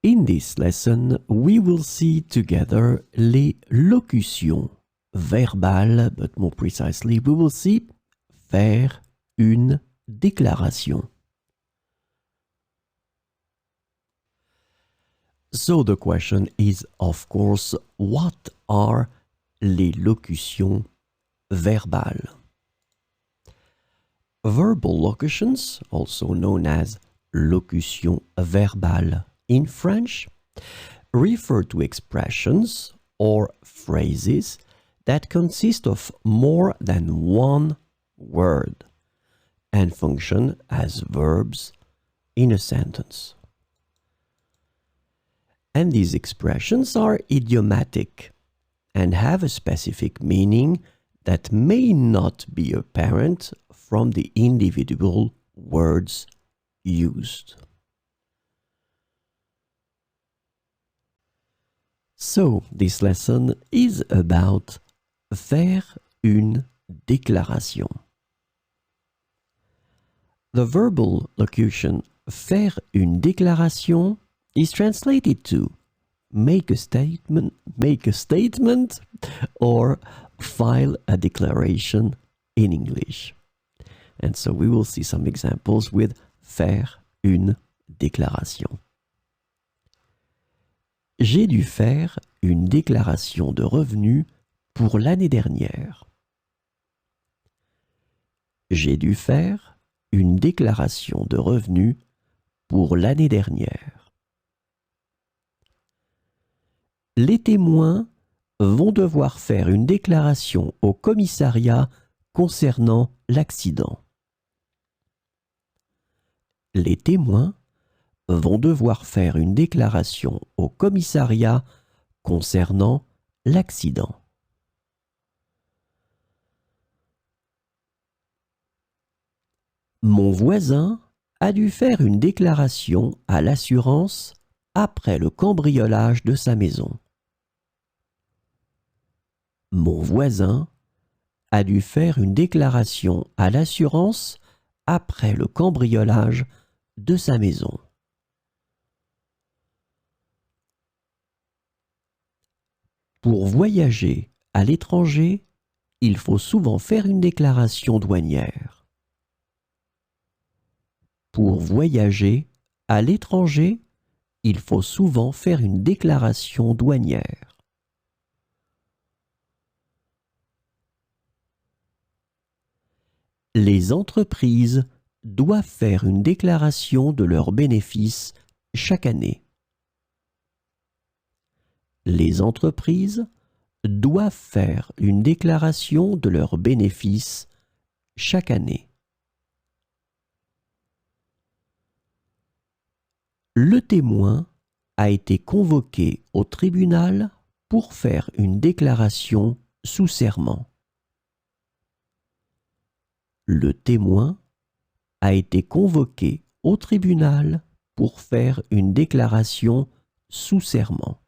In this lesson, we will see together les locutions verbales, but more precisely, we will see faire une déclaration. So the question is, of course, what are les locutions verbales? Verbal locutions, also known as locutions verbales in French, refer to expressions or phrases that consist of more than one word and function as verbs in a sentence. And these expressions are idiomatic and have a specific meaning that may not be apparent from the individual words used. So, this lesson is about faire une déclaration. The verbal locution faire une déclaration is translated to make a statement, or file a declaration in English. And so we will see some examples with faire une déclaration. J'ai dû faire une déclaration de revenus pour l'année dernière. J'ai dû faire une déclaration de revenus pour l'année dernière. Les témoins vont devoir faire une déclaration au commissariat concernant l'accident. Les témoins vont devoir faire une déclaration au commissariat concernant l'accident. Mon voisin a dû faire une déclaration à l'assurance après le cambriolage de sa maison. Mon voisin a dû faire une déclaration à l'assurance après le cambriolage de sa maison. Pour voyager à l'étranger, il faut souvent faire une déclaration douanière. Pour voyager à l'étranger, il faut souvent faire une déclaration douanière. Les entreprises doivent faire une déclaration de leurs bénéfices chaque année. Les entreprises doivent faire une déclaration de leurs bénéfices chaque année. Le témoin a été convoqué au tribunal pour faire une déclaration sous serment. Le témoin a été convoqué au tribunal pour faire une déclaration sous serment.